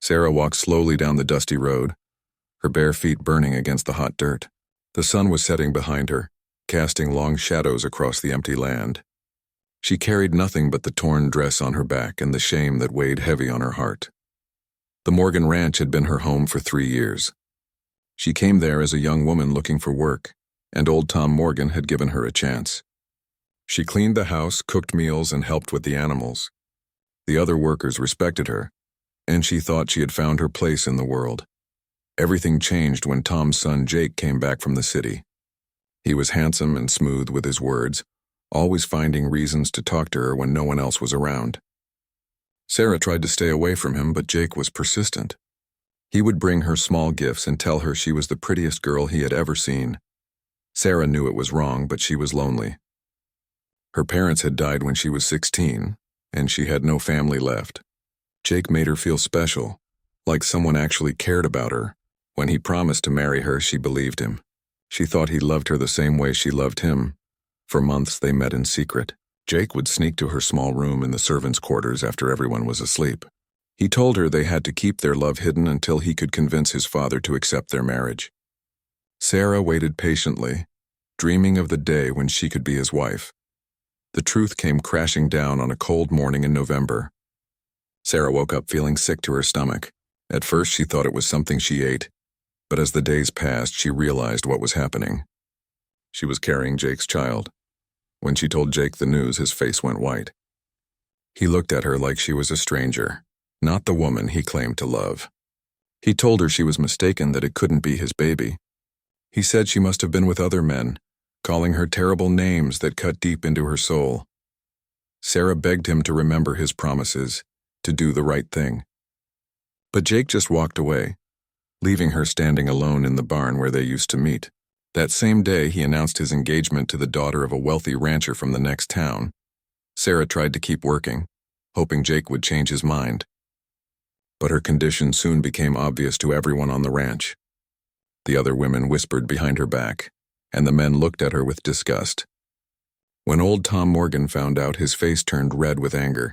Sarah walked slowly down the dusty road, her bare feet burning against the hot dirt. The sun was setting behind her, casting long shadows across the empty land. She carried nothing but the torn dress on her back and the shame that weighed heavy on her heart. The Morgan Ranch had been her home for 3 years. She came there as a young woman looking for work, and old Tom Morgan had given her a chance. She cleaned the house, cooked meals, and helped with the animals. The other workers respected her, and she thought she had found her place in the world. Everything changed when Tom's son Jake came back from the city. He was handsome and smooth with his words, always finding reasons to talk to her when no one else was around. Sarah tried to stay away from him, but Jake was persistent. He would bring her small gifts and tell her she was the prettiest girl he had ever seen. Sarah knew it was wrong, but she was lonely. Her parents had died when she was 16, and she had no family left. Jake made her feel special, like someone actually cared about her. When he promised to marry her, she believed him. She thought he loved her the same way she loved him. For months they met in secret. Jake would sneak to her small room in the servants' quarters after everyone was asleep. He told her they had to keep their love hidden until he could convince his father to accept their marriage. Sarah waited patiently, dreaming of the day when she could be his wife. The truth came crashing down on a cold morning in November. Sarah woke up feeling sick to her stomach. At first she thought it was something she ate, but as the days passed she realized what was happening. She was carrying Jake's child. When she told Jake the news, his face went white. He looked at her like she was a stranger, not the woman he claimed to love. He told her she was mistaken, that it couldn't be his baby. He said she must have been with other men, calling her terrible names that cut deep into her soul. Sarah begged him to remember his promises, to do the right thing. But Jake just walked away, leaving her standing alone in the barn where they used to meet. That same day, he announced his engagement to the daughter of a wealthy rancher from the next town. Sarah tried to keep working, hoping Jake would change his mind. But her condition soon became obvious to everyone on the ranch. The other women whispered behind her back, and the men looked at her with disgust. When old Tom Morgan found out, his face turned red with anger.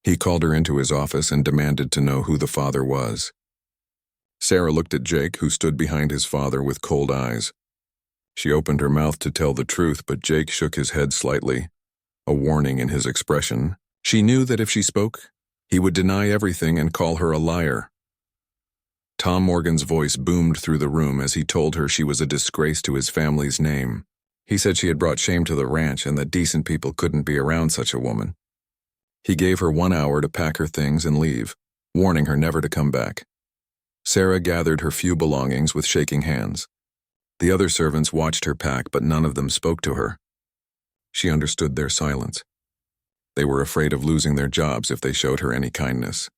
He called her into his office and demanded to know who the father was. Sarah looked at Jake, who stood behind his father with cold eyes. She opened her mouth to tell the truth, but Jake shook his head slightly, a warning in his expression. She knew that if she spoke, he would deny everything and call her a liar. Tom Morgan's voice boomed through the room as he told her she was a disgrace to his family's name. He said she had brought shame to the ranch and that decent people couldn't be around such a woman. He gave her 1 hour to pack her things and leave, warning her never to come back. Sarah gathered her few belongings with shaking hands. The other servants watched her pack, but none of them spoke to her. She understood their silence. They were afraid of losing their jobs if they showed her any kindness.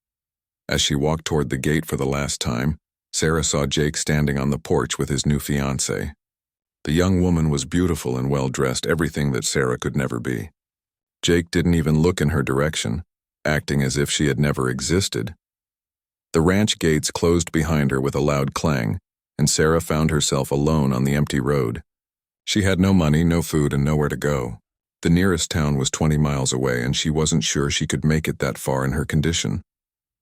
As she walked toward the gate for the last time, Sarah saw Jake standing on the porch with his new fiancée. The young woman was beautiful and well-dressed, everything that Sarah could never be. Jake didn't even look in her direction, acting as if she had never existed. The ranch gates closed behind her with a loud clang, and Sarah found herself alone on the empty road. She had no money, no food, and nowhere to go. The nearest town was 20 miles away, and she wasn't sure she could make it that far in her condition.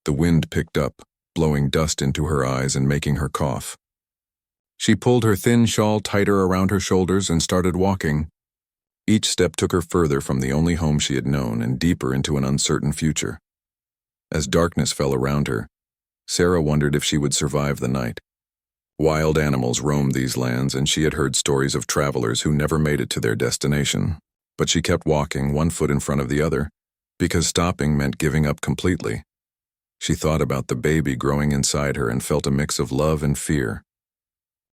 The wind picked up, blowing dust into her eyes and making her cough. She pulled her thin shawl tighter around her shoulders and started walking. Each step took her further from the only home she had known and deeper into an uncertain future. As darkness fell around her, Sarah wondered if she would survive the night. Wild animals roamed these lands, and she had heard stories of travelers who never made it to their destination. But she kept walking, one foot in front of the other, because stopping meant giving up completely. She thought about the baby growing inside her and felt a mix of love and fear.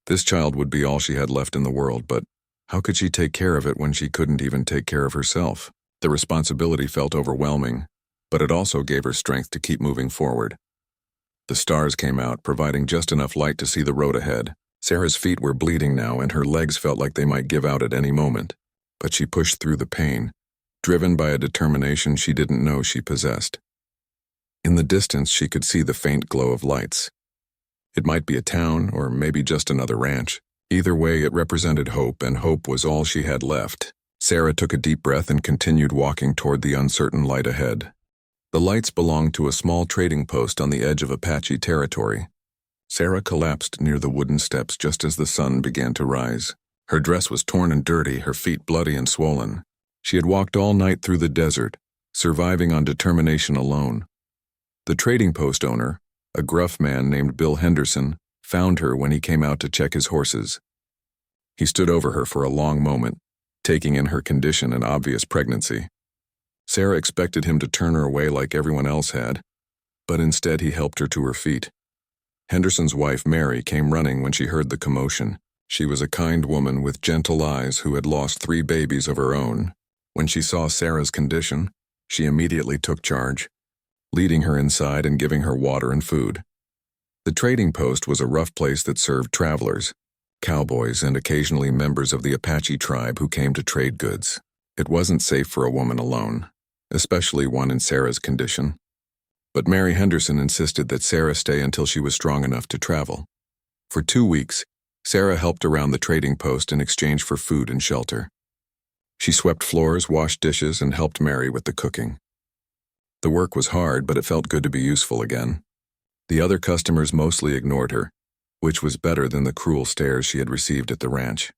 This child would be all she had left in the world, but how could she take care of it when she couldn't even take care of herself? The responsibility felt overwhelming, but it also gave her strength to keep moving forward. The stars came out, providing just enough light to see the road ahead. Sarah's feet were bleeding now, and her legs felt like they might give out at any moment. But she pushed through the pain, driven by a determination she didn't know she possessed. In the distance, she could see the faint glow of lights. It might be a town, or maybe just another ranch. Either way, it represented hope, and hope was all she had left. Sarah took a deep breath and continued walking toward the uncertain light ahead. The lights belonged to a small trading post on the edge of Apache territory. Sarah collapsed near the wooden steps just as the sun began to rise. Her dress was torn and dirty, her feet bloody and swollen. She had walked all night through the desert, surviving on determination alone. The trading post owner, a gruff man named Bill Henderson, found her when he came out to check his horses. He stood over her for a long moment, taking in her condition and obvious pregnancy. Sarah expected him to turn her away like everyone else had, but instead he helped her to her feet. Henderson's wife, Mary, came running when she heard the commotion. She was a kind woman with gentle eyes who had lost 3 babies of her own. When she saw Sarah's condition, she immediately took charge, leading her inside and giving her water and food. The trading post was a rough place that served travelers, cowboys, and occasionally members of the Apache tribe who came to trade goods. It wasn't safe for a woman alone, especially one in Sarah's condition. But Mary Henderson insisted that Sarah stay until she was strong enough to travel. For 2 weeks, Sarah helped around the trading post in exchange for food and shelter. She swept floors, washed dishes, and helped Mary with the cooking. The work was hard, but it felt good to be useful again. The other customers mostly ignored her, which was better than the cruel stares she had received at the ranch.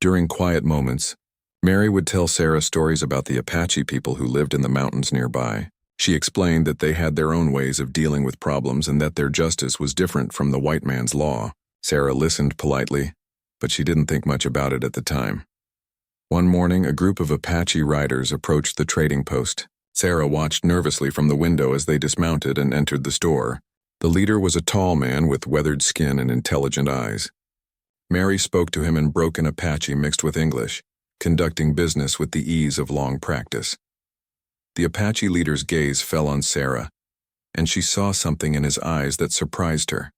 During quiet moments, Mary would tell Sarah stories about the Apache people who lived in the mountains nearby. She explained that they had their own ways of dealing with problems and that their justice was different from the white man's law. Sarah listened politely, but she didn't think much about it at the time. One morning, a group of Apache riders approached the trading post. Sarah watched nervously from the window as they dismounted and entered the store. The leader was a tall man with weathered skin and intelligent eyes. Mary spoke to him in broken Apache mixed with English, conducting business with the ease of long practice. The Apache leader's gaze fell on Sarah, and she saw something in his eyes that surprised her.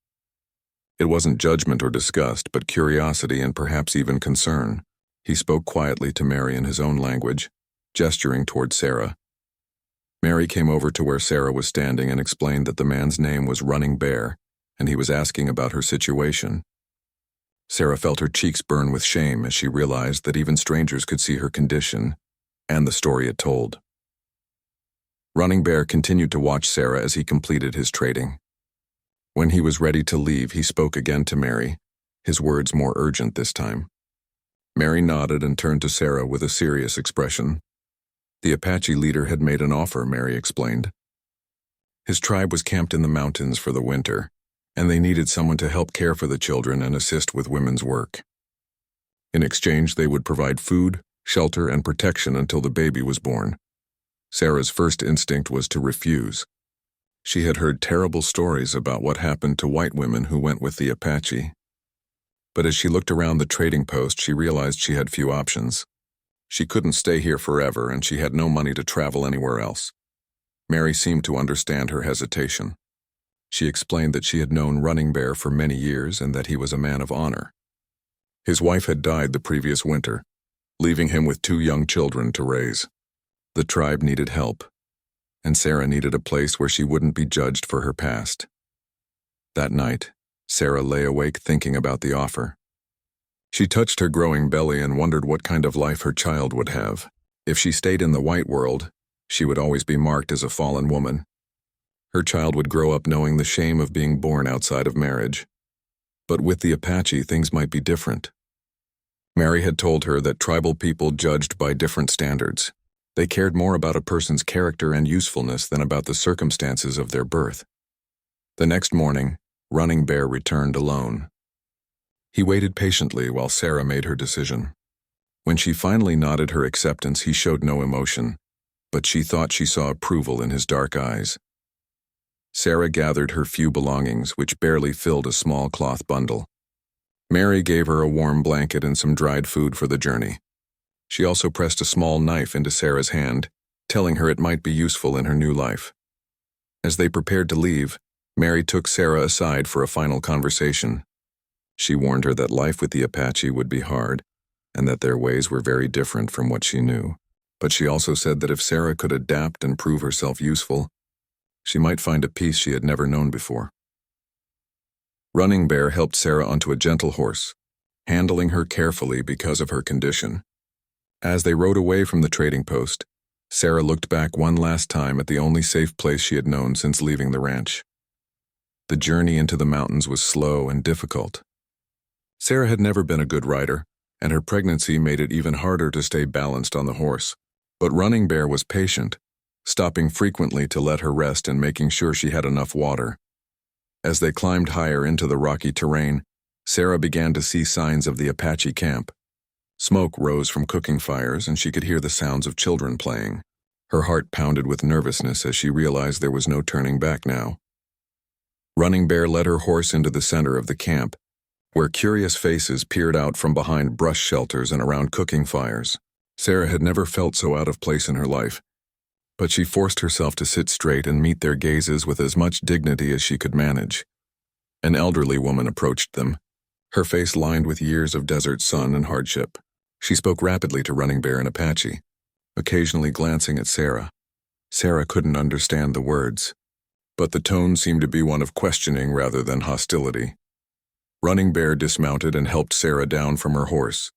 It wasn't judgment or disgust, but curiosity and perhaps even concern. He spoke quietly to Mary in his own language, gesturing toward Sarah. Mary came over to where Sarah was standing and explained that the man's name was Running Bear, and he was asking about her situation. Sarah felt her cheeks burn with shame as she realized that even strangers could see her condition and the story it told. Running Bear continued to watch Sarah as he completed his trading. When he was ready to leave, he spoke again to Mary, his words more urgent this time. Mary nodded and turned to Sarah with a serious expression. The Apache leader had made an offer, Mary explained. His tribe was camped in the mountains for the winter, and they needed someone to help care for the children and assist with women's work. In exchange, they would provide food, shelter, and protection until the baby was born. Sarah's first instinct was to refuse. She had heard terrible stories about what happened to white women who went with the Apache. But as she looked around the trading post, she realized she had few options. She couldn't stay here forever, and she had no money to travel anywhere else. Mary seemed to understand her hesitation. She explained that she had known Running Bear for many years and that he was a man of honor. His wife had died the previous winter, leaving him with 2 young children to raise. The tribe needed help, and Sarah needed a place where she wouldn't be judged for her past. That night, Sarah lay awake thinking about the offer. She touched her growing belly and wondered what kind of life her child would have. If she stayed in the white world, she would always be marked as a fallen woman. Her child would grow up knowing the shame of being born outside of marriage. But with the Apache, things might be different. Mary had told her that tribal people judged by different standards. They cared more about a person's character and usefulness than about the circumstances of their birth. The next morning, Running Bear returned alone. He waited patiently while Sarah made her decision. When she finally nodded her acceptance, he showed no emotion, but she thought she saw approval in his dark eyes. Sarah gathered her few belongings, which barely filled a small cloth bundle. Mary gave her a warm blanket and some dried food for the journey. She also pressed a small knife into Sarah's hand, telling her it might be useful in her new life. As they prepared to leave, Mary took Sarah aside for a final conversation. She warned her that life with the Apache would be hard, and that their ways were very different from what she knew. But she also said that if Sarah could adapt and prove herself useful, she might find a peace she had never known before. Running Bear helped Sarah onto a gentle horse, handling her carefully because of her condition. As they rode away from the trading post, Sarah looked back one last time at the only safe place she had known since leaving the ranch. The journey into the mountains was slow and difficult. Sarah had never been a good rider, and her pregnancy made it even harder to stay balanced on the horse. But Running Bear was patient, stopping frequently to let her rest and making sure she had enough water. As they climbed higher into the rocky terrain, Sarah began to see signs of the Apache camp. Smoke rose from cooking fires, and she could hear the sounds of children playing. Her heart pounded with nervousness as she realized there was no turning back now. Running Bear led her horse into the center of the camp, where curious faces peered out from behind brush shelters and around cooking fires. Sarah had never felt so out of place in her life, but she forced herself to sit straight and meet their gazes with as much dignity as she could manage. An elderly woman approached them, her face lined with years of desert sun and hardship. She spoke rapidly to Running Bear in Apache, occasionally glancing at Sarah. Sarah couldn't understand the words, but the tone seemed to be one of questioning rather than hostility. Running Bear dismounted and helped Sarah down from her horse.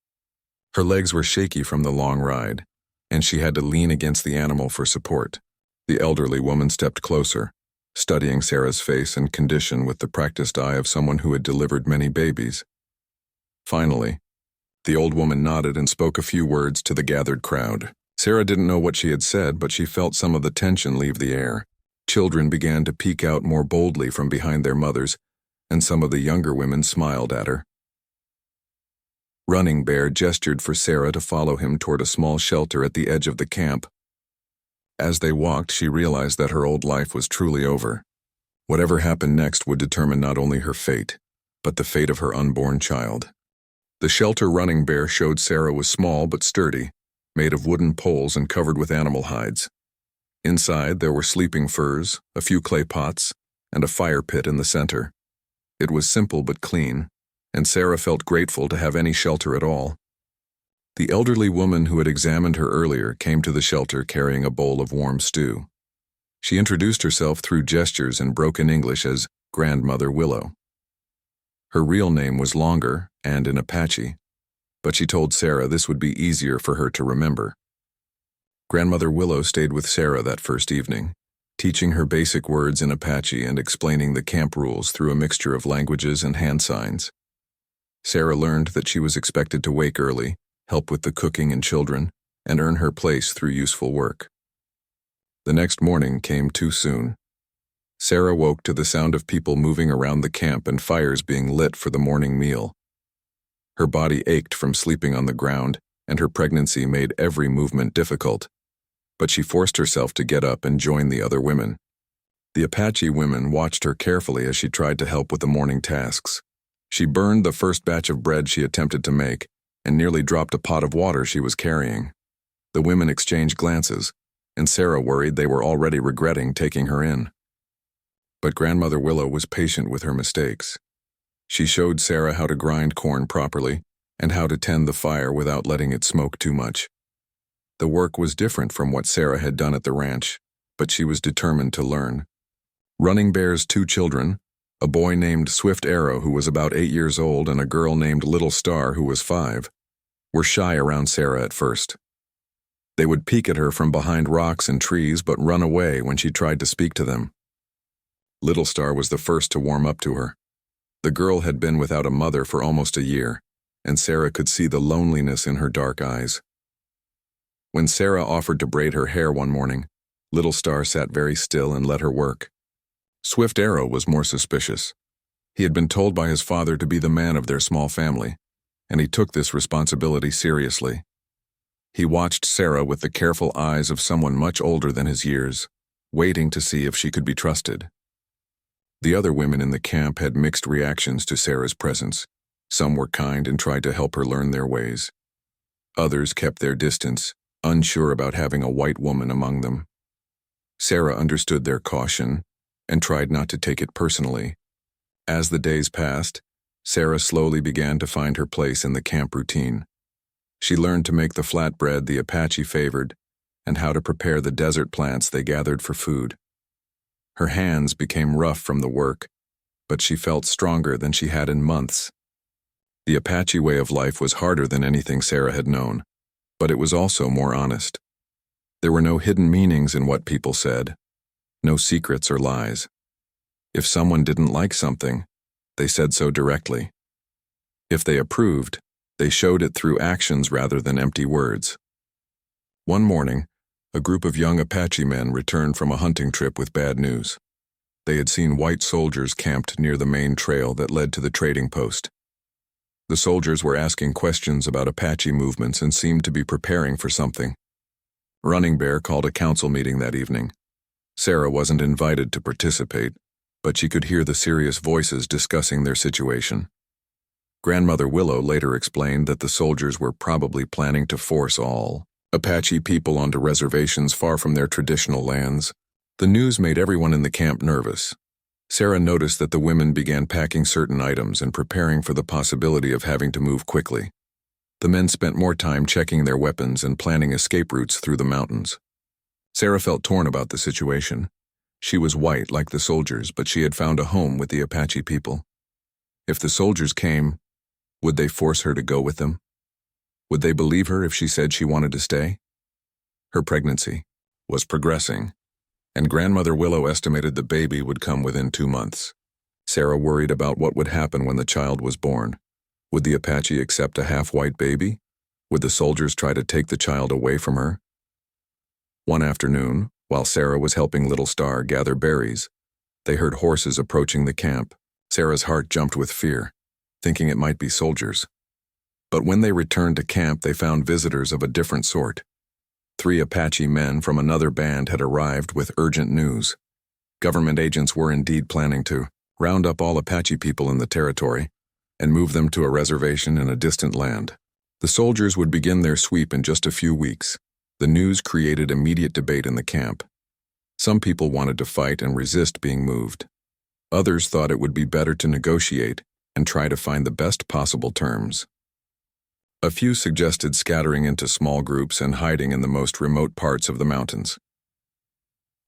Her legs were shaky from the long ride, and she had to lean against the animal for support. The elderly woman stepped closer, studying Sarah's face and condition with the practiced eye of someone who had delivered many babies. Finally, the old woman nodded and spoke a few words to the gathered crowd. Sarah didn't know what she had said, but she felt some of the tension leave the air. Children began to peek out more boldly from behind their mothers, and some of the younger women smiled at her. Running Bear gestured for Sarah to follow him toward a small shelter at the edge of the camp. As they walked, she realized that her old life was truly over. Whatever happened next would determine not only her fate, but the fate of her unborn child. The shelter Running Bear showed Sarah was small but sturdy, made of wooden poles and covered with animal hides. Inside, there were sleeping furs, a few clay pots, and a fire pit in the center. It was simple but clean, and Sarah felt grateful to have any shelter at all. The elderly woman who had examined her earlier came to the shelter carrying a bowl of warm stew. She introduced herself through gestures in broken English as Grandmother Willow. Her real name was longer and in Apache, but she told Sarah this would be easier for her to remember. Grandmother Willow stayed with Sarah that first evening, teaching her basic words in Apache and explaining the camp rules through a mixture of languages and hand signs. Sarah learned that she was expected to wake early, help with the cooking and children, and earn her place through useful work. The next morning came too soon. Sarah woke to the sound of people moving around the camp and fires being lit for the morning meal. Her body ached from sleeping on the ground, and her pregnancy made every movement difficult, but she forced herself to get up and join the other women. The Apache women watched her carefully as she tried to help with the morning tasks. She burned the first batch of bread she attempted to make and nearly dropped a pot of water she was carrying. The women exchanged glances, and Sarah worried they were already regretting taking her in. But Grandmother Willow was patient with her mistakes. She showed Sarah how to grind corn properly and how to tend the fire without letting it smoke too much. The work was different from what Sarah had done at the ranch, but she was determined to learn. Running Bear's two children, a boy named Swift Arrow who was about 8 years old and a girl named Little Star who was 5, were shy around Sarah at first. They would peek at her from behind rocks and trees but run away when she tried to speak to them. Little Star was the first to warm up to her. The girl had been without a mother for almost a year, and Sarah could see the loneliness in her dark eyes. When Sarah offered to braid her hair one morning, Little Star sat very still and let her work. Swift Arrow was more suspicious. He had been told by his father to be the man of their small family, and he took this responsibility seriously. He watched Sarah with the careful eyes of someone much older than his years, waiting to see if she could be trusted. The other women in the camp had mixed reactions to Sarah's presence. Some were kind and tried to help her learn their ways. Others kept their distance, unsure about having a white woman among them. Sarah understood their caution and tried not to take it personally. As the days passed, Sarah slowly began to find her place in the camp routine. She learned to make the flatbread the Apache favored and how to prepare the desert plants they gathered for food. Her hands became rough from the work, but she felt stronger than she had in months. The Apache way of life was harder than anything Sarah had known, but it was also more honest. There were no hidden meanings in what people said, no secrets or lies. If someone didn't like something, they said so directly. If they approved, they showed it through actions rather than empty words. One morning, a group of young Apache men returned from a hunting trip with bad news. They had seen white soldiers camped near the main trail that led to the trading post. The soldiers were asking questions about Apache movements and seemed to be preparing for something. Running Bear called a council meeting that evening. Sarah wasn't invited to participate, but she could hear the serious voices discussing their situation. Grandmother Willow later explained that the soldiers were probably planning to force all Apache people onto reservations far from their traditional lands. The news made everyone in the camp nervous. Sarah noticed that the women began packing certain items and preparing for the possibility of having to move quickly. The men spent more time checking their weapons and planning escape routes through the mountains. Sarah felt torn about the situation. She was white like the soldiers, but she had found a home with the Apache people. If the soldiers came, would they force her to go with them? Would they believe her if she said she wanted to stay? Her pregnancy was progressing, and Grandmother Willow estimated the baby would come within 2 months. Sarah worried about what would happen when the child was born. Would the Apache accept a half-white baby? Would the soldiers try to take the child away from her? One afternoon, while Sarah was helping Little Star gather berries, they heard horses approaching the camp. Sarah's heart jumped with fear, thinking it might be soldiers. But when they returned to camp, they found visitors of a different sort. 3 Apache men from another band had arrived with urgent news. Government agents were indeed planning to round up all Apache people in the territory and move them to a reservation in a distant land. The soldiers would begin their sweep in just a few weeks. The news created immediate debate in the camp. Some people wanted to fight and resist being moved. Others thought it would be better to negotiate and try to find the best possible terms. A few suggested scattering into small groups and hiding in the most remote parts of the mountains.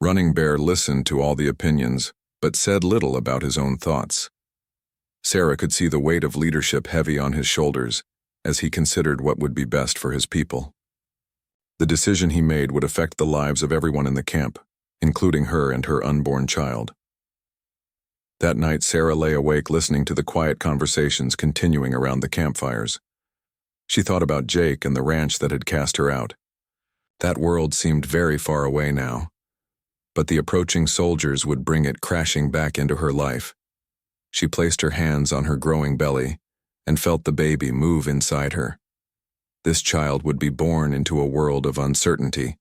Running Bear listened to all the opinions, but said little about his own thoughts. Sarah could see the weight of leadership heavy on his shoulders as he considered what would be best for his people. The decision he made would affect the lives of everyone in the camp, including her and her unborn child. That night, Sarah lay awake listening to the quiet conversations continuing around the campfires. She thought about Jake and the ranch that had cast her out. That world seemed very far away now, but the approaching soldiers would bring it crashing back into her life. She placed her hands on her growing belly and felt the baby move inside her. This child would be born into a world of uncertainty,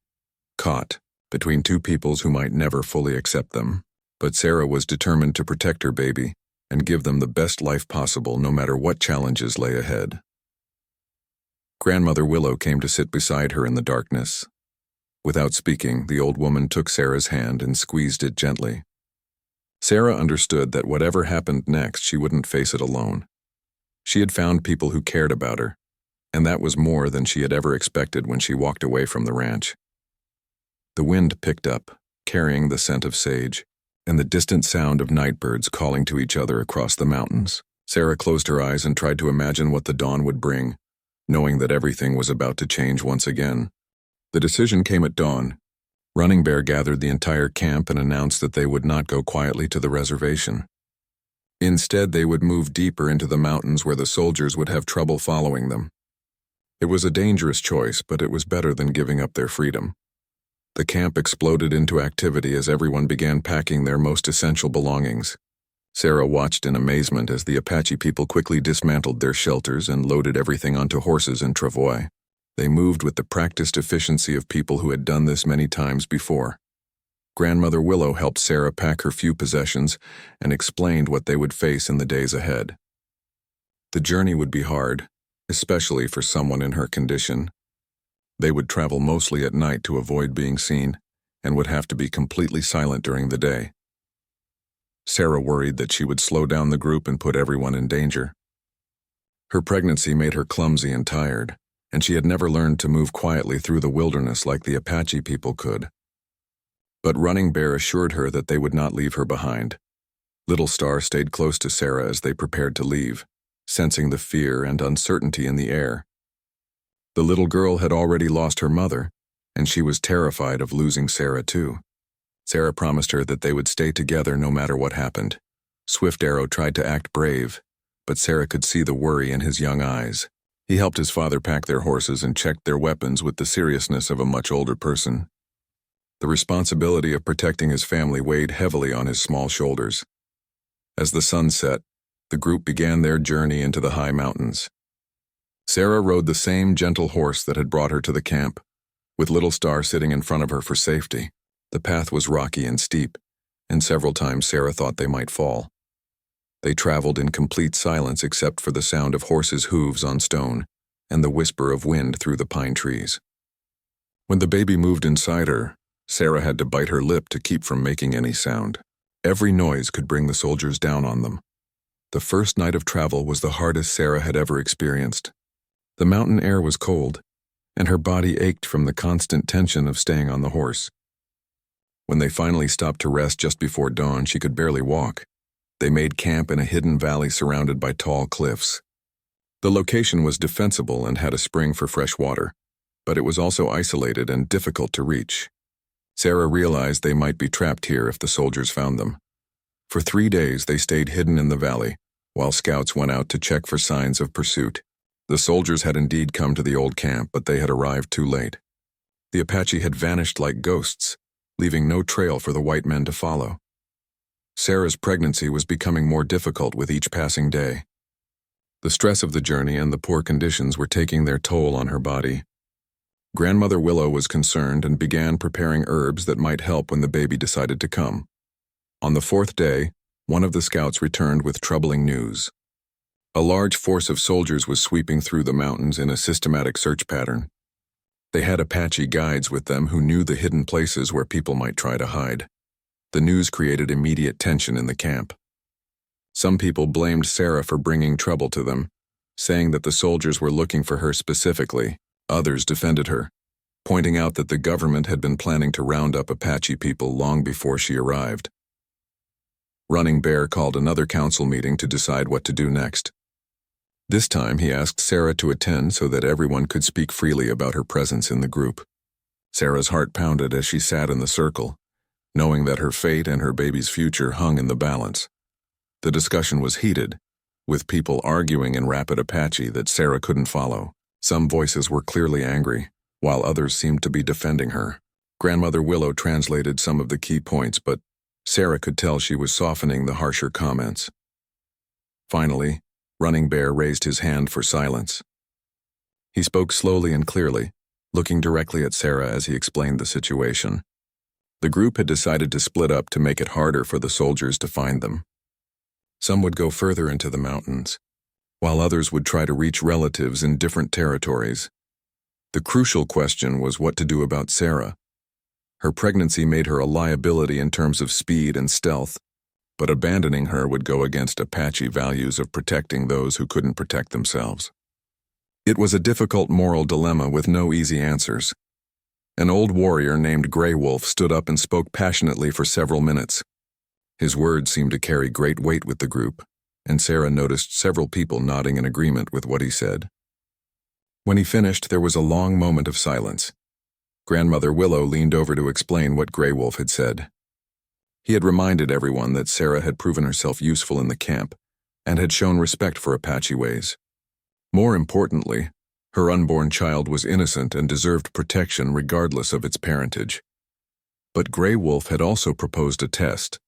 caught between 2 peoples who might never fully accept them. But Sarah was determined to protect her baby and give them the best life possible no matter what challenges lay ahead. Grandmother Willow came to sit beside her in the darkness. Without speaking, the old woman took Sarah's hand and squeezed it gently. Sarah understood that whatever happened next, she wouldn't face it alone. She had found people who cared about her, and that was more than she had ever expected when she walked away from the ranch. The wind picked up, carrying the scent of sage, and the distant sound of nightbirds calling to each other across the mountains. Sarah closed her eyes and tried to imagine what the dawn would bring, knowing that everything was about to change once again. The decision came at dawn. Running Bear gathered the entire camp and announced that they would not go quietly to the reservation. Instead, they would move deeper into the mountains where the soldiers would have trouble following them. It was a dangerous choice, but it was better than giving up their freedom. The camp exploded into activity as everyone began packing their most essential belongings. Sarah watched in amazement as the Apache people quickly dismantled their shelters and loaded everything onto horses and travois. They moved with the practiced efficiency of people who had done this many times before. Grandmother Willow helped Sarah pack her few possessions and explained what they would face in the days ahead. The journey would be hard, especially for someone in her condition. They would travel mostly at night to avoid being seen and would have to be completely silent during the day. Sarah worried that she would slow down the group and put everyone in danger. Her pregnancy made her clumsy and tired, and she had never learned to move quietly through the wilderness like the Apache people could. But Running Bear assured her that they would not leave her behind. Little Star stayed close to Sarah as they prepared to leave, sensing the fear and uncertainty in the air. The little girl had already lost her mother, and she was terrified of losing Sarah too. Sarah promised her that they would stay together no matter what happened. Swift Arrow tried to act brave, but Sarah could see the worry in his young eyes. He helped his father pack their horses and checked their weapons with the seriousness of a much older person. The responsibility of protecting his family weighed heavily on his small shoulders. As the sun set, the group began their journey into the high mountains. Sarah rode the same gentle horse that had brought her to the camp, with Little Star sitting in front of her for safety. The path was rocky and steep, and several times Sarah thought they might fall. They traveled in complete silence except for the sound of horses' hooves on stone and the whisper of wind through the pine trees. When the baby moved inside her, Sarah had to bite her lip to keep from making any sound. Every noise could bring the soldiers down on them. The first night of travel was the hardest Sarah had ever experienced. The mountain air was cold, and her body ached from the constant tension of staying on the horse. When they finally stopped to rest just before dawn, she could barely walk. They made camp in a hidden valley surrounded by tall cliffs. The location was defensible and had a spring for fresh water, but it was also isolated and difficult to reach. Sarah realized they might be trapped here if the soldiers found them. For 3 days they stayed hidden in the valley, while scouts went out to check for signs of pursuit. The soldiers had indeed come to the old camp, but they had arrived too late. The Apache had vanished like ghosts, leaving no trail for the white men to follow. Sarah's pregnancy was becoming more difficult with each passing day. The stress of the journey and the poor conditions were taking their toll on her body. Grandmother Willow was concerned and began preparing herbs that might help when the baby decided to come. On the 4th day, one of the scouts returned with troubling news. A large force of soldiers was sweeping through the mountains in a systematic search pattern. They had Apache guides with them who knew the hidden places where people might try to hide. The news created immediate tension in the camp. Some people blamed Sarah for bringing trouble to them, saying that the soldiers were looking for her specifically. Others defended her, pointing out that the government had been planning to round up Apache people long before she arrived. Running Bear called another council meeting to decide what to do next. This time he asked Sarah to attend so that everyone could speak freely about her presence in the group. Sarah's heart pounded as she sat in the circle, knowing that her fate and her baby's future hung in the balance. The discussion was heated, with people arguing in rapid Apache that Sarah couldn't follow. Some voices were clearly angry, while others seemed to be defending her. Grandmother Willow translated some of the key points, but Sarah could tell she was softening the harsher comments. Finally, Running Bear raised his hand for silence. He spoke slowly and clearly, looking directly at Sarah as he explained the situation. The group had decided to split up to make it harder for the soldiers to find them. Some would go further into the mountains, while others would try to reach relatives in different territories. The crucial question was what to do about Sarah. Her pregnancy made her a liability in terms of speed and stealth, but abandoning her would go against Apache values of protecting those who couldn't protect themselves. It was a difficult moral dilemma with no easy answers. An old warrior named Grey Wolf stood up and spoke passionately for several minutes. His words seemed to carry great weight with the group, and Sarah noticed several people nodding in agreement with what he said. When he finished, there was a long moment of silence. Grandmother Willow leaned over to explain what Grey Wolf had said. He had reminded everyone that Sarah had proven herself useful in the camp and had shown respect for Apache ways. More importantly, her unborn child was innocent and deserved protection regardless of its parentage. But Grey Wolf had also proposed a test.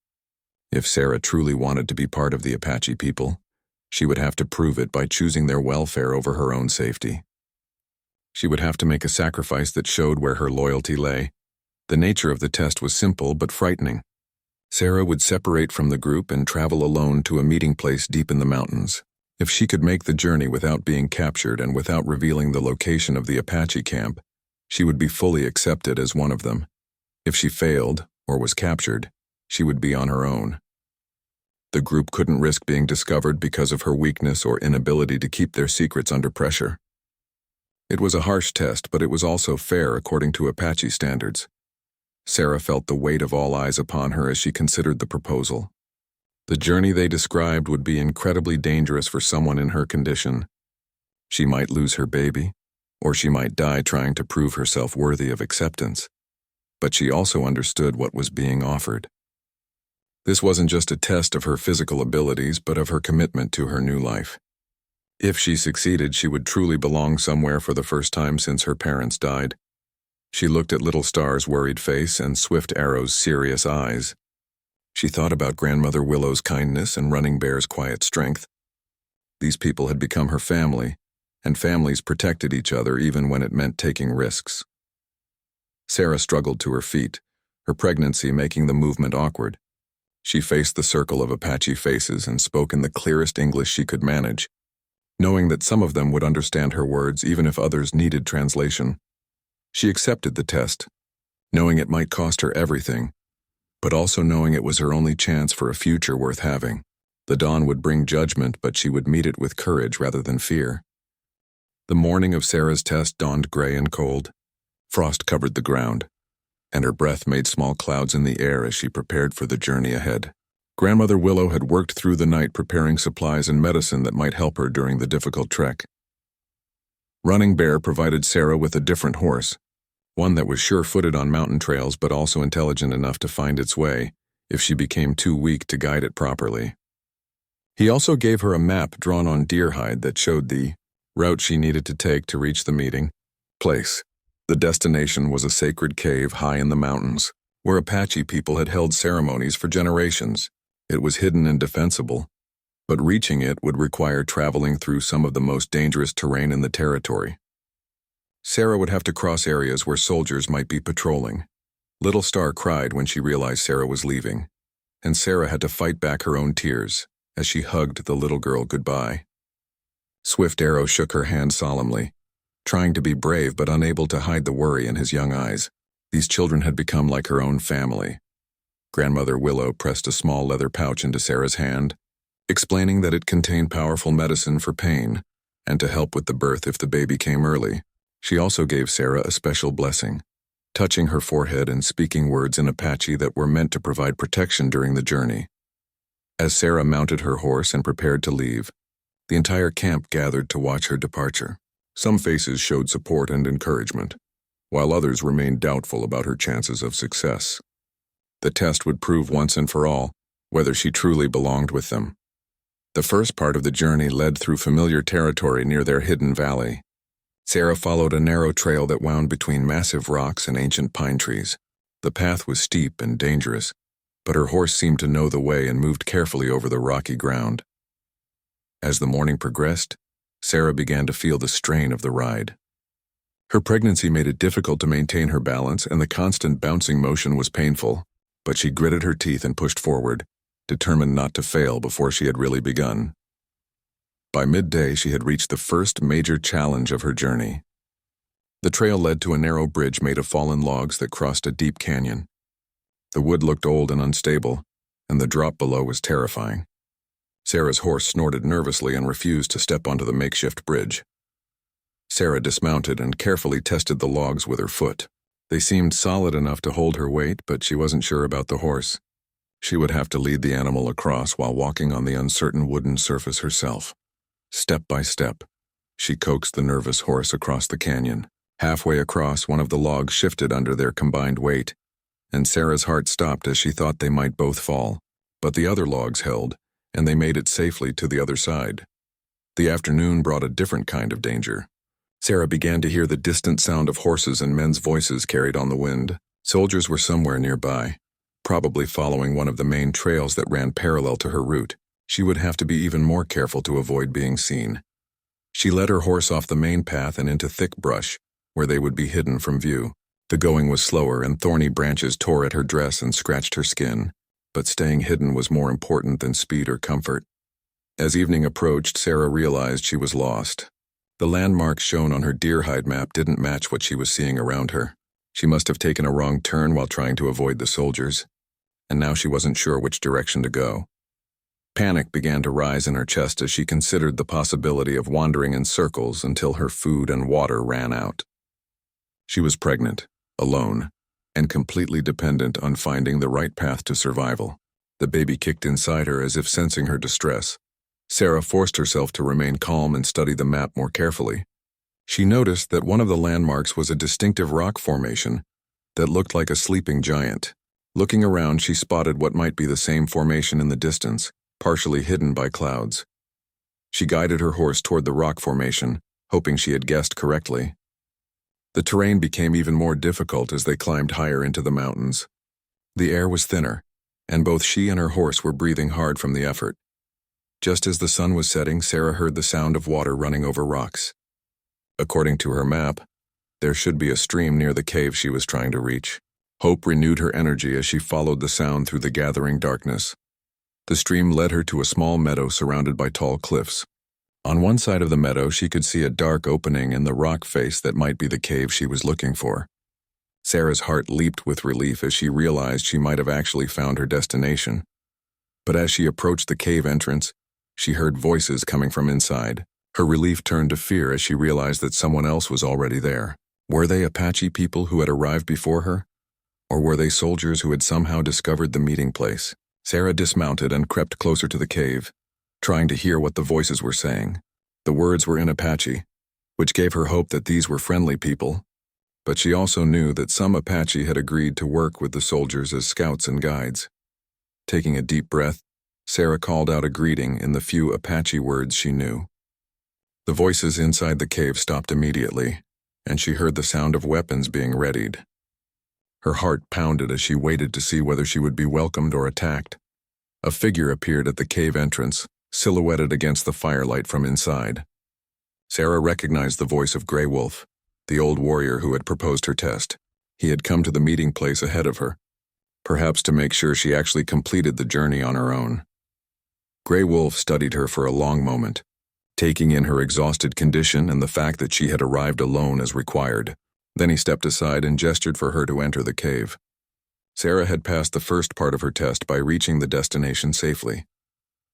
If Sarah truly wanted to be part of the Apache people, she would have to prove it by choosing their welfare over her own safety. She would have to make a sacrifice that showed where her loyalty lay. The nature of the test was simple but frightening. Sarah would separate from the group and travel alone to a meeting place deep in the mountains. If she could make the journey without being captured and without revealing the location of the Apache camp, she would be fully accepted as one of them. If she failed, or was captured, she would be on her own. The group couldn't risk being discovered because of her weakness or inability to keep their secrets under pressure. It was a harsh test, but it was also fair according to Apache standards. Sarah felt the weight of all eyes upon her as she considered the proposal. The journey they described would be incredibly dangerous for someone in her condition. She might lose her baby, or she might die trying to prove herself worthy of acceptance. But she also understood what was being offered. This wasn't just a test of her physical abilities, but of her commitment to her new life. If she succeeded, she would truly belong somewhere for the first time since her parents died. She looked at Little Star's worried face and Swift Arrow's serious eyes. She thought about Grandmother Willow's kindness and Running Bear's quiet strength. These people had become her family, and families protected each other even when it meant taking risks. Sarah struggled to her feet, her pregnancy making the movement awkward. She faced the circle of Apache faces and spoke in the clearest English she could manage, knowing that some of them would understand her words even if others needed translation. She accepted the test, knowing it might cost her everything, but also knowing it was her only chance for a future worth having. The dawn would bring judgment, but she would meet it with courage rather than fear. The morning of Sarah's test dawned gray and cold. Frost covered the ground, and her breath made small clouds in the air as she prepared for the journey ahead. Grandmother Willow had worked through the night preparing supplies and medicine that might help her during the difficult trek. Running Bear provided Sarah with a different horse, one that was sure-footed on mountain trails but also intelligent enough to find its way if she became too weak to guide it properly. He also gave her a map drawn on deer hide that showed the route she needed to take to reach the meeting place. The destination was a sacred cave high in the mountains, where Apache people had held ceremonies for generations. It was hidden and defensible, but reaching it would require traveling through some of the most dangerous terrain in the territory. Sarah would have to cross areas where soldiers might be patrolling. Little Star cried when she realized Sarah was leaving, and Sarah had to fight back her own tears as she hugged the little girl goodbye. Swift Arrow shook her hand solemnly, trying to be brave but unable to hide the worry in his young eyes. These children had become like her own family. Grandmother Willow pressed a small leather pouch into Sarah's hand, explaining that it contained powerful medicine for pain and to help with the birth if the baby came early. She also gave Sarah a special blessing, touching her forehead and speaking words in Apache that were meant to provide protection during the journey. As Sarah mounted her horse and prepared to leave, the entire camp gathered to watch her departure. Some faces showed support and encouragement, while others remained doubtful about her chances of success. The test would prove once and for all whether she truly belonged with them. The first part of the journey led through familiar territory near their hidden valley. Sarah followed a narrow trail that wound between massive rocks and ancient pine trees. The path was steep and dangerous, but her horse seemed to know the way and moved carefully over the rocky ground. As the morning progressed, Sarah began to feel the strain of the ride. Her pregnancy made it difficult to maintain her balance, and the constant bouncing motion was painful, but she gritted her teeth and pushed forward, determined not to fail before she had really begun. By midday, she had reached the first major challenge of her journey. The trail led to a narrow bridge made of fallen logs that crossed a deep canyon. The wood looked old and unstable, and the drop below was terrifying. Sarah's horse snorted nervously and refused to step onto the makeshift bridge. Sarah dismounted and carefully tested the logs with her foot. They seemed solid enough to hold her weight, but she wasn't sure about the horse. She would have to lead the animal across while walking on the uncertain wooden surface herself. Step by step, she coaxed the nervous horse across the canyon. Halfway across, one of the logs shifted under their combined weight, and Sarah's heart stopped as she thought they might both fall. But the other logs held, and they made it safely to the other side. The afternoon brought a different kind of danger. Sarah began to hear the distant sound of horses and men's voices carried on the wind. Soldiers were somewhere nearby, probably following one of the main trails that ran parallel to her route. She would have to be even more careful to avoid being seen. She led her horse off the main path and into thick brush, where they would be hidden from view. The going was slower, and thorny branches tore at her dress and scratched her skin, but staying hidden was more important than speed or comfort. As evening approached, Sarah realized she was lost. The landmarks shown on her deer hide map didn't match what she was seeing around her. She must have taken a wrong turn while trying to avoid the soldiers, and now she wasn't sure which direction to go. Panic began to rise in her chest as she considered the possibility of wandering in circles until her food and water ran out. She was pregnant, alone, and completely dependent on finding the right path to survival. The baby kicked inside her as if sensing her distress. Sarah forced herself to remain calm and study the map more carefully. She noticed that one of the landmarks was a distinctive rock formation that looked like a sleeping giant. Looking around, she spotted what might be the same formation in the distance, partially hidden by clouds. She guided her horse toward the rock formation, hoping she had guessed correctly. The terrain became even more difficult as they climbed higher into the mountains. The air was thinner, and both she and her horse were breathing hard from the effort. Just as the sun was setting, Sarah heard the sound of water running over rocks. According to her map, there should be a stream near the cave she was trying to reach. Hope renewed her energy as she followed the sound through the gathering darkness. The stream led her to a small meadow surrounded by tall cliffs. On one side of the meadow, she could see a dark opening in the rock face that might be the cave she was looking for. Sarah's heart leaped with relief as she realized she might have actually found her destination. But as she approached the cave entrance, she heard voices coming from inside. Her relief turned to fear as she realized that someone else was already there. Were they Apache people who had arrived before her? Or were they soldiers who had somehow discovered the meeting place? Sarah dismounted and crept closer to the cave, trying to hear what the voices were saying. The words were in Apache, which gave her hope that these were friendly people, but she also knew that some Apache had agreed to work with the soldiers as scouts and guides. Taking a deep breath, Sarah called out a greeting in the few Apache words she knew. The voices inside the cave stopped immediately, and she heard the sound of weapons being readied. Her heart pounded as she waited to see whether she would be welcomed or attacked. A figure appeared at the cave entrance, silhouetted against the firelight from inside. Sarah recognized the voice of Grey Wolf, the old warrior who had proposed her test. He had come to the meeting place ahead of her, perhaps to make sure she actually completed the journey on her own. Grey Wolf studied her for a long moment, taking in her exhausted condition and the fact that she had arrived alone as required. Then he stepped aside and gestured for her to enter the cave. Sarah had passed the first part of her test by reaching the destination safely.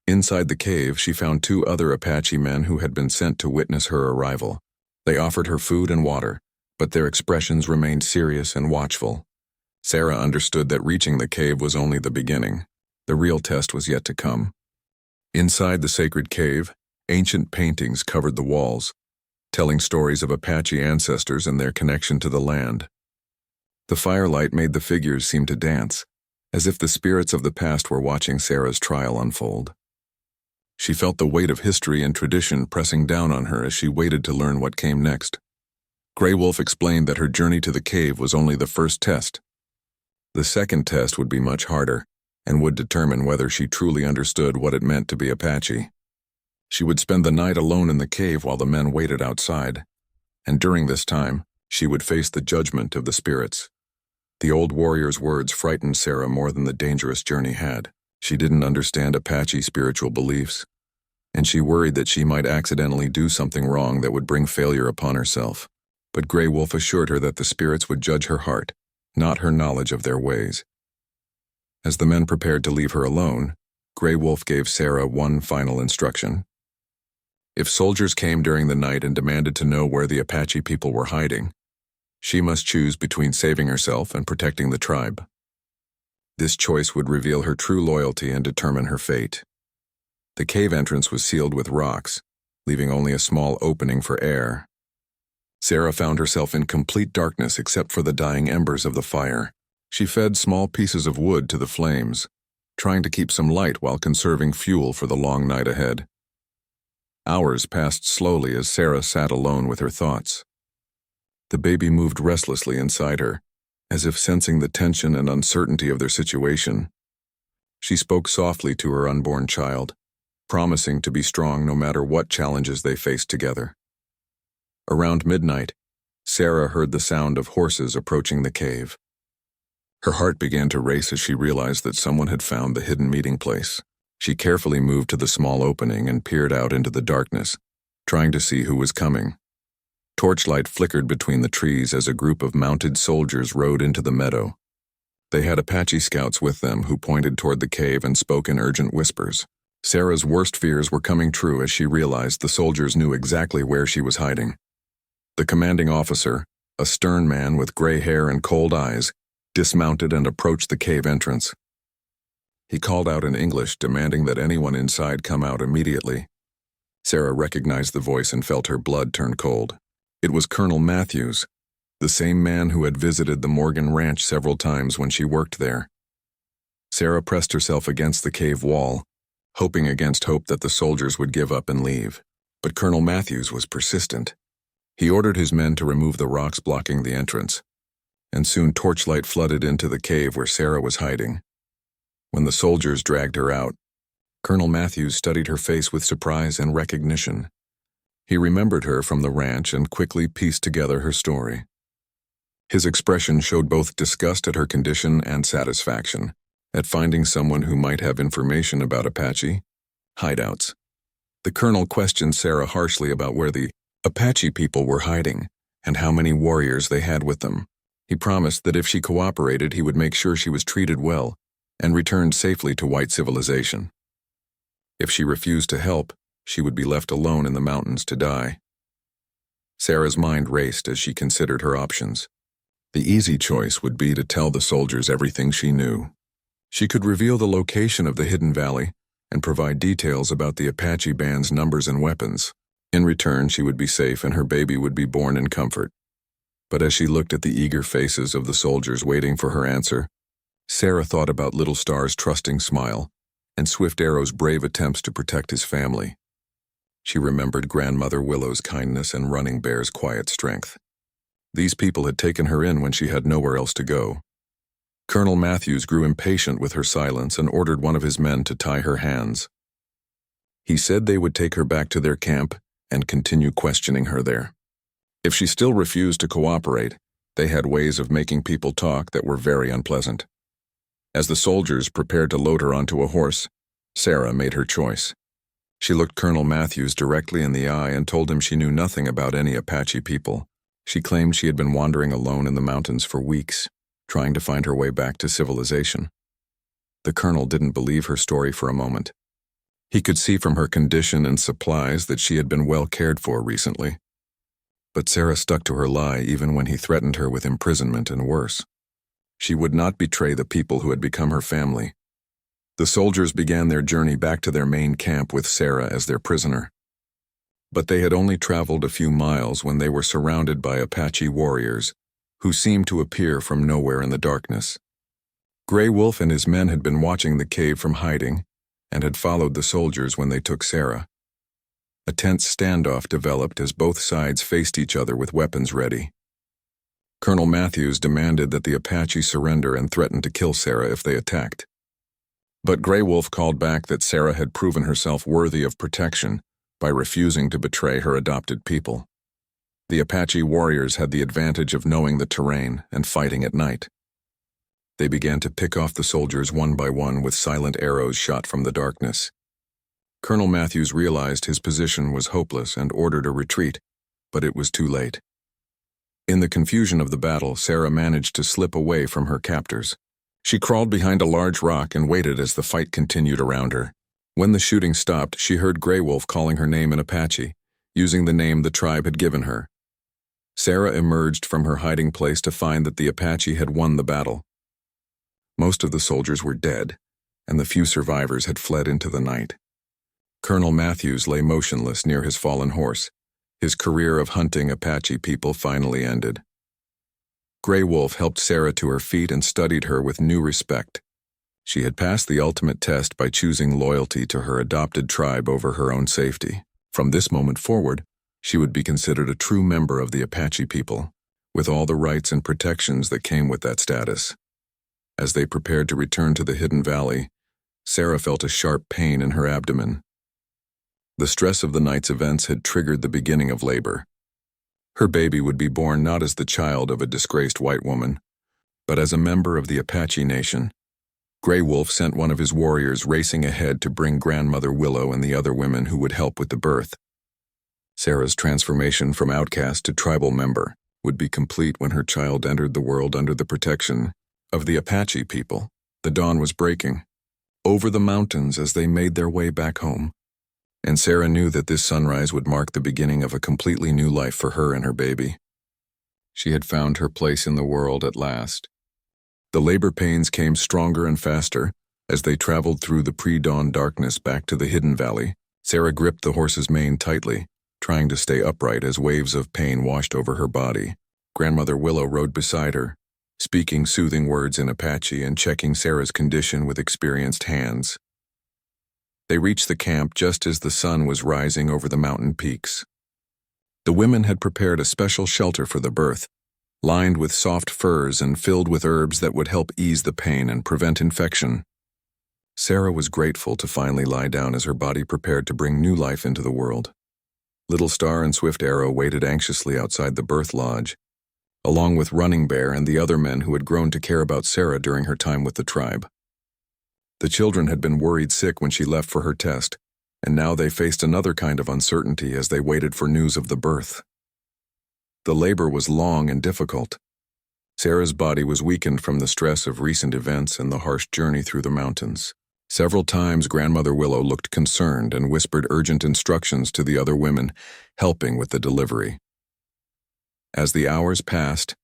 Inside the cave, she found two other Apache men who had been sent to witness her arrival. They offered her food and water, but their expressions remained serious and watchful. Sarah understood that reaching the cave was only the beginning. The real test was yet to come. Inside the sacred cave, ancient paintings covered the walls, telling stories of Apache ancestors and their connection to the land. The firelight made the figures seem to dance, as if the spirits of the past were watching Sarah's trial unfold. She felt the weight of history and tradition pressing down on her as she waited to learn what came next. Grey Wolf explained that her journey to the cave was only the first test. The second test would be much harder, and would determine whether she truly understood what it meant to be Apache. She would spend the night alone in the cave while the men waited outside, and during this time, she would face the judgment of the spirits. The old warrior's words frightened Sarah more than the dangerous journey had. She didn't understand Apache spiritual beliefs, and she worried that she might accidentally do something wrong that would bring failure upon herself. But Grey Wolf assured her that the spirits would judge her heart, not her knowledge of their ways. As the men prepared to leave her alone, Grey Wolf gave Sarah one final instruction. If soldiers came during the night and demanded to know where the Apache people were hiding, she must choose between saving herself and protecting the tribe. This choice would reveal her true loyalty and determine her fate. The cave entrance was sealed with rocks, leaving only a small opening for air. Sarah found herself in complete darkness except for the dying embers of the fire. She fed small pieces of wood to the flames, trying to keep some light while conserving fuel for the long night ahead. Hours passed slowly as Sarah sat alone with her thoughts. The baby moved restlessly inside her, as if sensing the tension and uncertainty of their situation. She spoke softly to her unborn child, promising to be strong no matter what challenges they faced together. Around midnight, Sarah heard the sound of horses approaching the cave. Her heart began to race as she realized that someone had found the hidden meeting place. She carefully moved to the small opening and peered out into the darkness, trying to see who was coming. Torchlight flickered between the trees as a group of mounted soldiers rode into the meadow. They had Apache scouts with them who pointed toward the cave and spoke in urgent whispers. Sarah's worst fears were coming true as she realized the soldiers knew exactly where she was hiding. The commanding officer, a stern man with gray hair and cold eyes, dismounted and approached the cave entrance. He called out in English, demanding that anyone inside come out immediately. Sarah recognized the voice and felt her blood turn cold. It was Colonel Matthews, the same man who had visited the Morgan Ranch several times when she worked there. Sarah pressed herself against the cave wall, hoping against hope that the soldiers would give up and leave. But Colonel Matthews was persistent. He ordered his men to remove the rocks blocking the entrance, and soon torchlight flooded into the cave where Sarah was hiding. When the soldiers dragged her out, Colonel Matthews studied her face with surprise and recognition. He remembered her from the ranch and quickly pieced together her story. His expression showed both disgust at her condition and satisfaction at finding someone who might have information about Apache hideouts. The colonel questioned Sarah harshly about where the Apache people were hiding and how many warriors they had with them. He promised that if she cooperated, he would make sure she was treated well and returned safely to white civilization. If she refused to help, she would be left alone in the mountains to die. Sarah's mind raced as she considered her options. The easy choice would be to tell the soldiers everything she knew. She could reveal the location of the hidden valley and provide details about the Apache band's numbers and weapons. In return, she would be safe and her baby would be born in comfort. But as she looked at the eager faces of the soldiers waiting for her answer, Sarah thought about Little Star's trusting smile and Swift Arrow's brave attempts to protect his family. She remembered Grandmother Willow's kindness and Running Bear's quiet strength. These people had taken her in when she had nowhere else to go. Colonel Matthews grew impatient with her silence and ordered one of his men to tie her hands. He said they would take her back to their camp and continue questioning her there. If she still refused to cooperate, they had ways of making people talk that were very unpleasant. As the soldiers prepared to load her onto a horse, Sarah made her choice. She looked Colonel Matthews directly in the eye and told him she knew nothing about any Apache people. She claimed she had been wandering alone in the mountains for weeks, trying to find her way back to civilization. The colonel didn't believe her story for a moment. He could see from her condition and supplies that she had been well cared for recently. But Sarah stuck to her lie even when he threatened her with imprisonment and worse. She would not betray the people who had become her family. The soldiers began their journey back to their main camp with Sarah as their prisoner. But they had only traveled a few miles when they were surrounded by Apache warriors, who seemed to appear from nowhere in the darkness. Grey Wolf and his men had been watching the cave from hiding and had followed the soldiers when they took Sarah. A tense standoff developed as both sides faced each other with weapons ready. Colonel Matthews demanded that the Apache surrender and threatened to kill Sarah if they attacked. But Grey Wolf called back that Sarah had proven herself worthy of protection by refusing to betray her adopted people. The Apache warriors had the advantage of knowing the terrain and fighting at night. They began to pick off the soldiers one by one with silent arrows shot from the darkness. Colonel Matthews realized his position was hopeless and ordered a retreat, but it was too late. In the confusion of the battle, Sarah managed to slip away from her captors. She crawled behind a large rock and waited as the fight continued around her. When the shooting stopped, she heard Grey Wolf calling her name in Apache, using the name the tribe had given her. Sarah emerged from her hiding place to find that the Apache had won the battle. Most of the soldiers were dead, and the few survivors had fled into the night. Colonel Matthews lay motionless near his fallen horse. His career of hunting Apache people finally ended. Grey Wolf helped Sarah to her feet and studied her with new respect. She had passed the ultimate test by choosing loyalty to her adopted tribe over her own safety. From this moment forward, she would be considered a true member of the Apache people, with all the rights and protections that came with that status. As they prepared to return to the hidden valley, Sarah felt a sharp pain in her abdomen. The stress of the night's events had triggered the beginning of labor. Her baby would be born not as the child of a disgraced white woman, but as a member of the Apache Nation. Grey Wolf sent one of his warriors racing ahead to bring Grandmother Willow and the other women who would help with the birth. Sarah's transformation from outcast to tribal member would be complete when her child entered the world under the protection of the Apache people. The dawn was breaking over the mountains as they made their way back home, and Sarah knew that this sunrise would mark the beginning of a completely new life for her and her baby. She had found her place in the world at last. The labor pains came stronger and faster as they traveled through the pre-dawn darkness back to the hidden valley. Sarah gripped the horse's mane tightly, trying to stay upright as waves of pain washed over her body. Grandmother Willow rode beside her, speaking soothing words in Apache and checking Sarah's condition with experienced hands. They reached the camp just as the sun was rising over the mountain peaks. The women had prepared a special shelter for the birth, lined with soft furs and filled with herbs that would help ease the pain and prevent infection. Sarah was grateful to finally lie down as her body prepared to bring new life into the world. Little Star and Swift Arrow waited anxiously outside the birth lodge, along with Running Bear and the other men who had grown to care about Sarah during her time with the tribe. The children had been worried sick when she left for her test, and now they faced another kind of uncertainty as they waited for news of the birth. The labor was long and difficult. Sarah's body was weakened from the stress of recent events and the harsh journey through the mountains. Several times Grandmother Willow looked concerned and whispered urgent instructions to the other women, helping with the delivery. As the hours passed,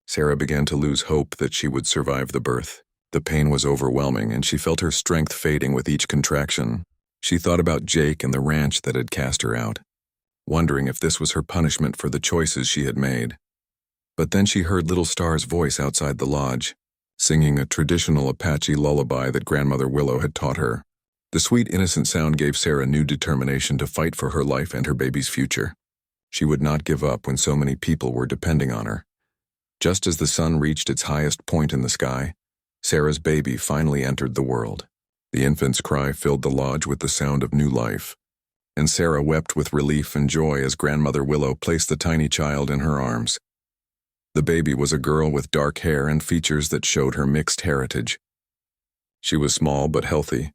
Sarah began to lose hope that she would survive the birth. The pain was overwhelming, and she felt her strength fading with each contraction. She thought about Jake and the ranch that had cast her out, wondering if this was her punishment for the choices she had made. But then she heard Little Star's voice outside the lodge, singing a traditional Apache lullaby that Grandmother Willow had taught her. The sweet, innocent sound gave Sarah new determination to fight for her life and her baby's future. She would not give up when so many people were depending on her. Just as the sun reached its highest point in the sky, Sarah's baby finally entered the world. The infant's cry filled the lodge with the sound of new life, and Sarah wept with relief and joy as Grandmother Willow placed the tiny child in her arms. The baby was a girl with dark hair and features that showed her mixed heritage. She was small but healthy,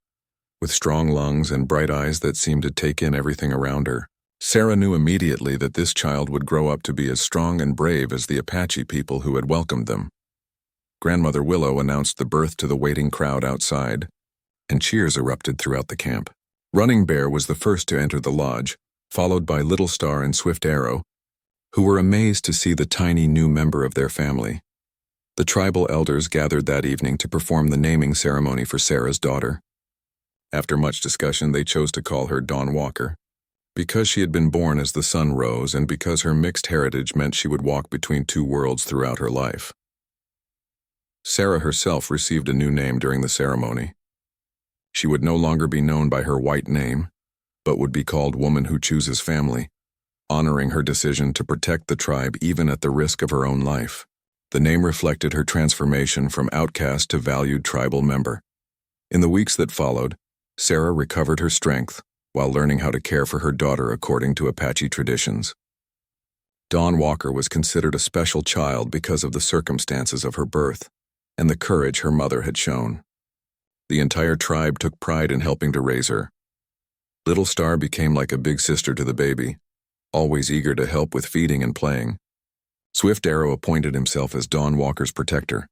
with strong lungs and bright eyes that seemed to take in everything around her. Sarah knew immediately that this child would grow up to be as strong and brave as the Apache people who had welcomed them. Grandmother Willow announced the birth to the waiting crowd outside, and cheers erupted throughout the camp. Running Bear was the first to enter the lodge, followed by Little Star and Swift Arrow, who were amazed to see the tiny new member of their family. The tribal elders gathered that evening to perform the naming ceremony for Sarah's daughter. After much discussion, they chose to call her Dawn Walker, because she had been born as the sun rose and because her mixed heritage meant she would walk between two worlds throughout her life. Sarah herself received a new name during the ceremony. She would no longer be known by her white name, but would be called Woman Who Chooses Family, honoring her decision to protect the tribe even at the risk of her own life. The name reflected her transformation from outcast to valued tribal member. In the weeks that followed, Sarah recovered her strength while learning how to care for her daughter according to Apache traditions. Dawn Walker was considered a special child because of the circumstances of her birth and the courage her mother had shown. The entire tribe took pride in helping to raise her. Little Star became like a big sister to the baby, always eager to help with feeding and playing. Swift Arrow appointed himself as Dawn Walker's protector,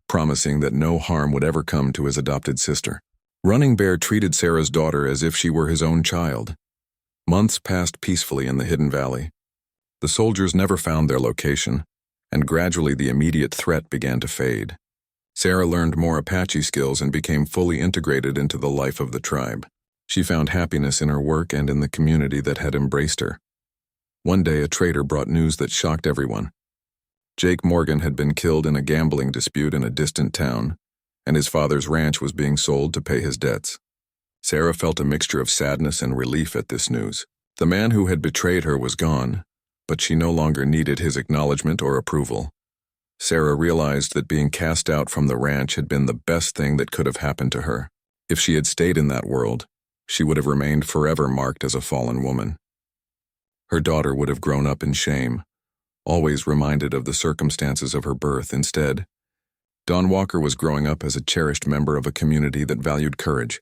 promising that no harm would ever come to his adopted sister. Running Bear treated Sarah's daughter as if she were his own child. Months passed peacefully in the hidden valley. The soldiers never found their location, and gradually the immediate threat began to fade. Sarah learned more Apache skills and became fully integrated into the life of the tribe. She found happiness in her work and in the community that had embraced her. One day, a trader brought news that shocked everyone. Jake Morgan had been killed in a gambling dispute in a distant town, and his father's ranch was being sold to pay his debts. Sarah felt a mixture of sadness and relief at this news. The man who had betrayed her was gone, but she no longer needed his acknowledgement or approval. Sarah realized that being cast out from the ranch had been the best thing that could have happened to her. If she had stayed in that world, she would have remained forever marked as a fallen woman. Her daughter would have grown up in shame, always reminded of the circumstances of her birth. Instead, Dawn Walker was growing up as a cherished member of a community that valued courage,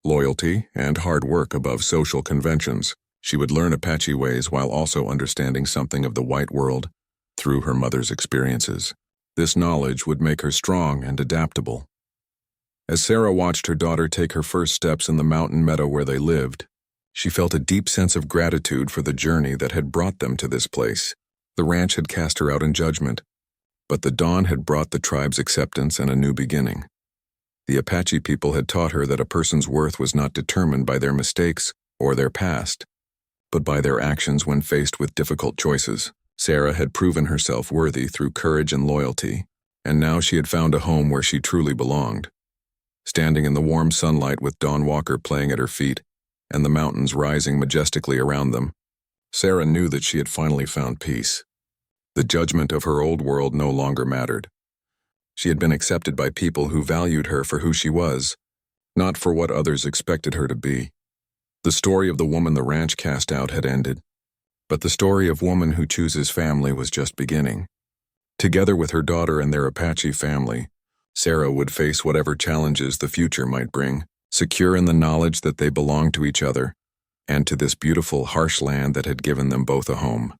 loyalty, and hard work above social conventions. She would learn Apache ways while also understanding something of the white world through her mother's experiences. This knowledge would make her strong and adaptable. As Sarah watched her daughter take her first steps in the mountain meadow where they lived, she felt a deep sense of gratitude for the journey that had brought them to this place. The ranch had cast her out in judgment, but the dawn had brought the tribe's acceptance and a new beginning. The Apache people had taught her that a person's worth was not determined by their mistakes or their past, but by their actions when faced with difficult choices. Sarah had proven herself worthy through courage and loyalty, and now she had found a home where she truly belonged. Standing in the warm sunlight with Dawn Walker playing at her feet and the mountains rising majestically around them, Sarah knew that she had finally found peace. The judgment of her old world no longer mattered. She had been accepted by people who valued her for who she was, not for what others expected her to be. The story of the woman the ranch cast out had ended, but the story of woman who chooses family was just beginning. Together with her daughter and their Apache family, Sarah would face whatever challenges the future might bring, secure in the knowledge that they belonged to each other and to this beautiful, harsh land that had given them both a home.